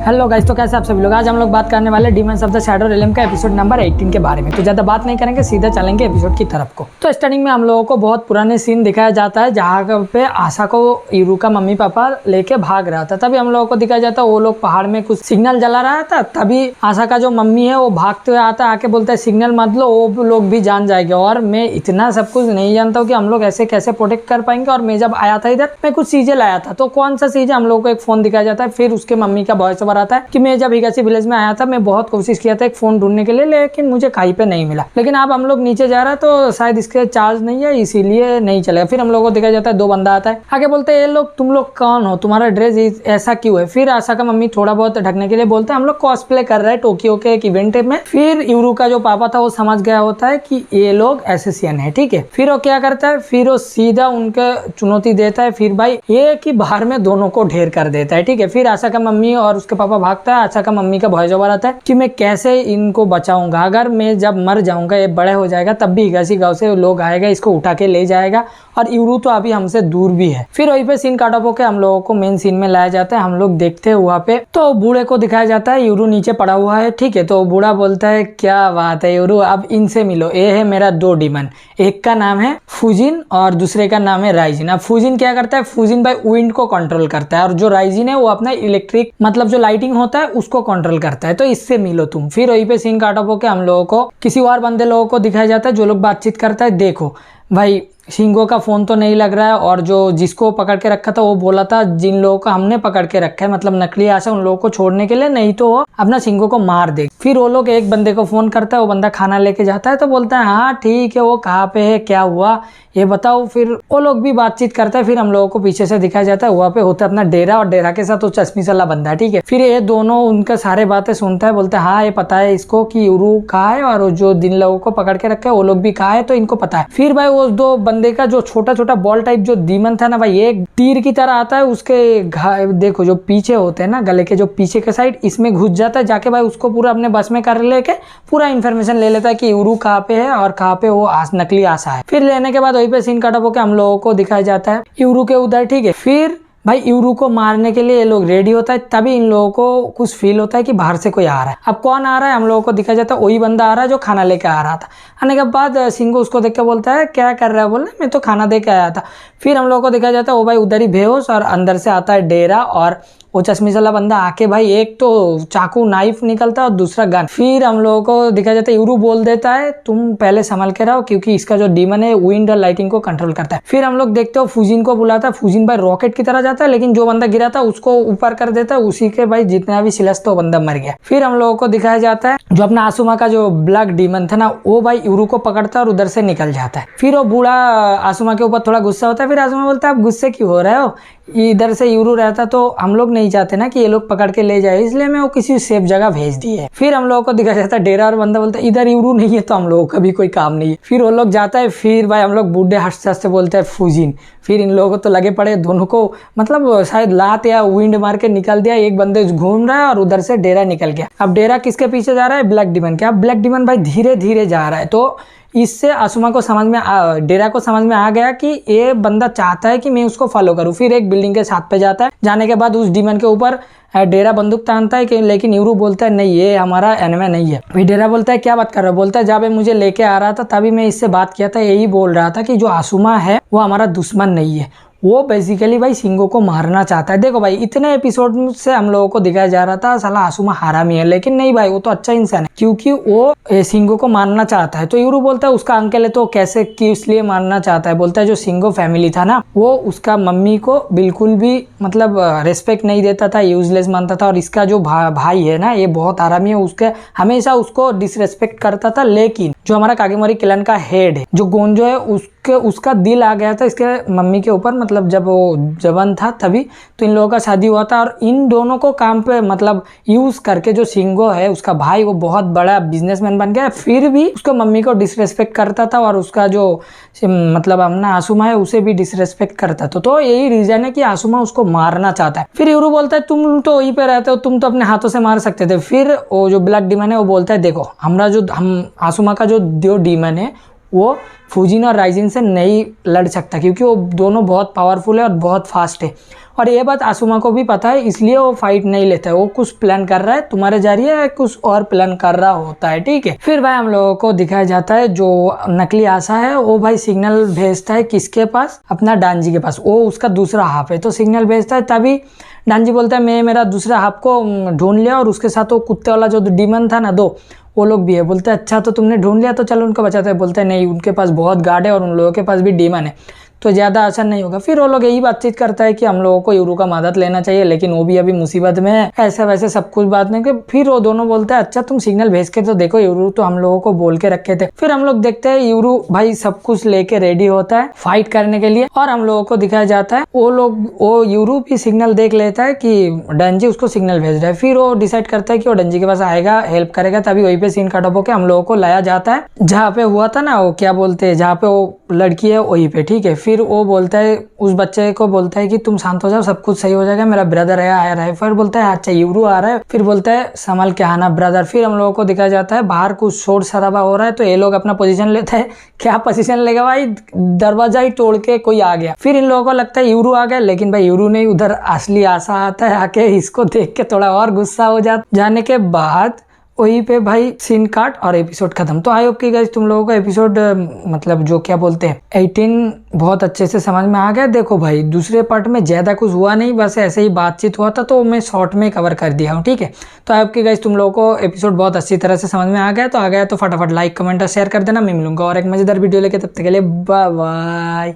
Hello guys, तो कैसे आप सभी लोग। आज हम लोग बात करने वाले डीमंस ऑफ द शैडो रेलम का एपिसोड नंबर 18 के बारे में। तो ज़्यादा बात नहीं करेंगे, सीधा चलेंगे एपिसोड की तरफ को। तो स्टार्टिंग में हम लोगों को बहुत पुराने सीन दिखाया जाता है जहाँ पे आशा को ईरू का मम्मी पापा लेके भाग रहा था। तभी हम लोगों को दिखाया जाता है वो लोग पहाड़ में कुछ सिग्नल जला रहा था। तभी आशा का जो मम्मी है वो भागते हुए आता है, आके बोलता है सिग्नल मत लो, वो लोग भी जान जाएंगे। और मैं इतना सब कुछ नहीं जानता हूँ कि हम लोग ऐसे कैसे प्रोटेक्ट कर पाएंगे। और मैं जब आया था इधर, मैं कुछ चीजें लाया था। तो कौन सा चीज है, हम लोग को एक फोन दिखाया जाता है। फिर उसके मम्मी का वॉइस ओवर आता है कि मैं जब हिगासी विलेज में आया था, मैं बहुत कोशिश किया था एक फोन ढूंढने के लिए, लेकिन मुझे कहीं पे नहीं मिला। लेकिन अब हम लोग नीचे जा रहा है तो शायद इसके चार्ज नहीं है, इसीलिए नहीं चलेगा। फिर हम लोगों को दिखाया जाता है दो बंदा आता है, आगे बोलते हैं ये लोग तुम लोग कौन हो, तुम्हारा ड्रेस ऐसा क्यों है। फिर आशा का मम्मी थोड़ा बहुत ढकने के लिए बोलते हैं हम लोग कॉस्प्ले कर रहे हैं टोक्यो के एक इवेंट में। फिर यूरू का जो पापा था वो समझ गया होता है कि ये लोग एसएसएन है, ठीक है। फिर वो क्या करता है, फिर वो सीधा उनके चुनौती देता है। फिर भाई ये कि बाहर में दोनों को ढेर कर देता है, ठीक है। फिर आशा का मम्मी और उसके पापा भागता है। आशा का मम्मी का भय जवाब आता है कि मैं कैसे इनको बचाऊंगा, अगर मैं जब मर जाऊंगा, ये बड़े हो जाएगा, तब भी हिगासी गांव से लोग आएगा, इसको उठा के ले जाएगा। और यूरू तो अभी हमसे दूर भी है। फिर वहीं पे सीन काट ऑफ होकर हम लोगों को मेन सीन में लाया जाता है। हम लोग देखते हैं वहाँ पे तो बूढ़े को दिखाया जाता है, यूरू नीचे पड़ा हुआ है, ठीक है। तो बूढ़ा बोलता है क्या बात है यूरू, अब इनसे मिलो, ये है मेरा दो डीमन, एक का नाम है फूजिन और दूसरे का नाम है राइजिन। अब फूजिन क्या करता है, फूजिन भाई विंड को कंट्रोल करता है, और जो राइजिन है वो अपना इलेक्ट्रिक मतलब जो लाइटिंग होता है उसको कंट्रोल करता है। तो इससे मिलो तुम। फिर वहीं पे सीन काट ऑफ होकर हम लोगों को किसी और बंदे लोगों को दिखाया जाता है जो लोग बातचीत करता है। देखो भाई शिंगो का फोन तो नहीं लग रहा है, और जो जिसको पकड़ के रखा था वो बोला था जिन लोगों को हमने पकड़ के रखा है मतलब नकली आशा, उन लोगों को छोड़ने के लिए, नहीं तो वो अपना शिंगो को मार दे। फिर वो लोग एक बंदे को फोन करता है, वो बंदा खाना लेके जाता है। तो बोलता है हाँ ठीक है, वो कहाँ पे है, क्या हुआ ये बताओ। फिर वो लोग भी बातचीत करता है। फिर हम लोगों को पीछे से दिखाया जाता है वहाँ पे होता है अपना डेरा, और डेरा के साथ वो चश्मी वाला बंदा है, ठीक है। फिर ये दोनों उनका सारे बातें सुनता है, बोलता है हाँ ये पता है इसको कि यूरू कहाँ है, और जो जिन लोगों को पकड़ के रखा है वो लोग भी कहाँ है, तो इनको पता है। फिर भाई वो दो बंदे का जो छोटा छोटा बॉल टाइप जो डीमन था ना भाई, एक तीर की तरह आता है, उसके देखो जो पीछे होते हैं ना गले के जो पीछे के साइड, इसमें घुस जाता है, जाके भाई उसको पूरा अपने बस में कर लेके पूरा इन्फॉर्मेशन ले लेता है कि यूरू कहाँ पे है और कहाँ पे वो नकली आशा है। फिर लेने के बाद वहीं पे सीन कट ऑफ होकर हम लोगों को दिखाया जाता है यूरू के उधर, ठीक है। फिर भाई यूरू को मारने के लिए ये लोग रेडी होता है। तभी इन लोगों को कुछ फील होता है कि बाहर से कोई आ रहा है। अब कौन आ रहा है, हम लोगों को दिखाया जाता है वही बंदा आ रहा है जो खाना लेके आ रहा था। आने के बाद सिंगो उसको देख के बोलता है क्या कर रहा है, बोले मैं तो खाना दे के आया था। फिर हम लोगों को दिखाया जाता है वो भाई उधर ही बेहोश, और अंदर से आता है डेरा, और वो चश्मे वाला बंदा आके भाई एक तो चाकू नाइफ निकलता है और दूसरा गन। फिर हम लोगों को दिखाया जाता है यूरू बोल देता है तुम पहले संभल के रहो, क्योंकि इसका जो डीमन है विंड और लाइटिंग को कंट्रोल करता है। फिर हम लोग देखते हो फूजिन को बुलाता है, फूजिन भाई रॉकेट की तरह जाता है, लेकिन जो बंदा गिरा था उसको ऊपर कर देता है, उसी के भाई जितना भी सिलस तो बंदा मर गया। फिर हम लोगों को दिखाया जाता है जो अपना आसुमा का जो ब्लैक डीमन था ना, वो भाई यूरू को पकड़ता है और उधर से निकल जाता है। फिर वो बूढ़ा आसुमा के ऊपर थोड़ा गुस्सा होता है। फिर आसुमा बोलता है आप गुस्से क्यों हो रहे हो, इधर से यूरू रहता तो हम लोग नहीं चाहते ना कि ये लोग पकड़ के ले जाए, इसलिए मैं वो किसी सेफ जगह भेज दी है। फिर हम लोगों को दिखाया जाता है डेरा, और बंदा बोलता है इधर यूरू नहीं है तो हम लोगों का भी कोई काम नहीं है। फिर वो लोग जाता है। फिर भाई हम लोग बूढ़े हंसते हंसते बोलते हैं फूजिन। फिर इन लोगों को तो लगे पड़े, दोनों को मतलब शायद लात या विंड मार के निकल दिया। एक बंदे घूम रहा है और उधर से डेरा निकल गया। अब डेरा किसके पीछे जा रहा है, ब्लैक डीमन के। अब ब्लैक डीमन भाई धीरे धीरे जा रहा है। तो इससे आसुमा को समझ में डेरा को समझ में आ गया कि ये बंदा चाहता है कि मैं उसको फॉलो करूं। फिर एक बिल्डिंग के छत पे जाता है, जाने के बाद उस डीमन के ऊपर डेरा बंदूक तानता है कि लेकिन यूरू बोलता है नहीं ये हमारा एनिमी नहीं है। फिर डेरा बोलता है क्या बात कर रहा है, बोलता है जब मुझे लेके आ रहा था तभी मैं इससे बात किया था, यही बोल रहा था कि जो आसुमा है वो हमारा दुश्मन नहीं है, वो बेसिकली भाई शिंगो को मारना चाहता है। देखो भाई इतने एपिसोड से हम लोगों को दिखाया जा रहा था साला आसुमा हरामी है, लेकिन नहीं भाई वो तो अच्छा इंसान है, क्योंकि वो शिंगो को मारना चाहता है। तो यूरू बोलता है उसका अंकल है तो कैसे कि इसलिए मारना चाहता है। बोलता है जो शिंगो फैमिली था ना वो उसका मम्मी को बिल्कुल भी मतलब रेस्पेक्ट नहीं देता था, यूजलेस मानता था, और इसका जो भाई है ना ये बहुत हरामी है, उसके हमेशा उसको डिसरेस्पेक्ट करता था। लेकिन जो हमारा कागेमोरी क्लैन का हेड है जो गोंजो है उसका दिल आ गया था इसके मम्मी के ऊपर, मतलब जब वो जवान था तभी। तो इन लोगों का शादी हुआ था, और इन दोनों को काम पे मतलब यूज करके जो शिंगो है उसका भाई वो बहुत बड़ा बिजनेसमैन बन गया। फिर भी उसको मम्मी को डिसरेस्पेक्ट करता था, और उसका जो मतलब अपना आसुमा है उसे भी डिसरेस्पेक्ट करता था। तो यही रीजन है कि आसुमा उसको मारना चाहता है। फिर यूरू बोलता है तुम तो वहीं पे रहते हो, तुम तो अपने हाथों से मार सकते थे। फिर वो जो ब्लैक डीमन है वो बोलता है देखो हम आसुमा का जो डीमन है वो फूजिन और राइजिन से नहीं लड़ सकता, क्योंकि वो दोनों बहुत पावरफुल है और बहुत फास्ट है। और ये बात आसुमा को भी पता है, इसलिए वो फाइट नहीं लेता है। वो कुछ प्लान कर रहा है तुम्हारे जरिए, कुछ और प्लान कर रहा होता है, ठीक है। फिर भाई हम लोगों को दिखाया जाता है जो नकली आशा है वो भाई सिग्नल भेजता है किसके पास, अपना डांजी के पास। वो उसका दूसरा हाफ है तो सिग्नल भेजता है, तभी डांजी बोलता है मैं मेरा दूसरा हाफ को ढूंढ लिया, और उसके साथ वो कुत्ते वाला जो डीमन था ना, दो वो लोग भी है। बोलते हैं अच्छा तो तुमने ढूंढ लिया तो चलो उनको बचाते हैं। बोलते हैं नहीं, उनके पास बहुत गार्ड है और उन लोगों के पास भी डीमन है, तो ज़्यादा आसान नहीं होगा। फिर वो लोग यही बातचीत करता है कि हम लोगों को यूरू का मदद लेना चाहिए, लेकिन वो भी अभी मुसीबत में है, ऐसे वैसे सब कुछ बात नहीं। कि फिर वो दोनों बोलते हैं अच्छा तुम सिग्नल भेज के तो देखो, यूरू तो हम लोगों को बोल के रखे थे। फिर हम लोग देखते हैं यूरू भाई सब कुछ लेके रेडी होता है फाइट करने के लिए, और हम लोगों को दिखाया जाता है वो यूरू भी सिग्नल देख लेता है कि डंजी उसको सिग्नल भेज रहा है। फिर वो डिसाइड करता है कि वो डंजी के पास आएगा, हेल्प करेगा। तभी वहीं पे सीन कट ऑफ होकर हम लोगों को लाया जाता है जहाँ पे हुआ था ना, वो क्या बोलते हैं, जहाँ पे वो लड़की है वहीं पे, ठीक है। फिर वो बोलता है, उस बच्चे को बोलता है कि तुम शांत हो जाओ, सब कुछ सही हो जाएगा, मेरा ब्रदर है आ रहा है। फिर बोलता है अच्छा यूरू आ रहा है, फिर बोलता है संभल के आना ब्रदर। फिर हम लोगों को दिखाया जाता है बाहर कुछ शोर शराबा हो रहा है, तो ये लोग अपना पोजीशन लेते हैं। क्या पोजीशन लेगा भाई, दरवाजा ही तोड़ के कोई आ गया। फिर इन लोगों को लगता है यूरू आ गया, लेकिन भाई यूरू नहीं, उधर असली आशा आता है आके। इसको देख के थोड़ा और गुस्सा हो जाने के बाद वहीं पे भाई सीन काट और एपिसोड खत्म। तो आई होप कि गाइस तुम लोगों को एपिसोड मतलब जो क्या बोलते हैं 18 बहुत अच्छे से समझ में आ गया। देखो भाई दूसरे पार्ट में ज्यादा कुछ हुआ नहीं, बस ऐसे ही बातचीत हुआ था, तो मैं शॉर्ट में कवर कर दिया हूँ, ठीक है। तो आई होप कि गाइस तुम लोगों को एपिसोड बहुत अच्छी तरह से समझ में आ गया तो फटाफट लाइक कमेंट और शेयर कर देना। मैं मिलूंगा और एक मजेदार वीडियो लेके, तब तक के लिए बाय बाय।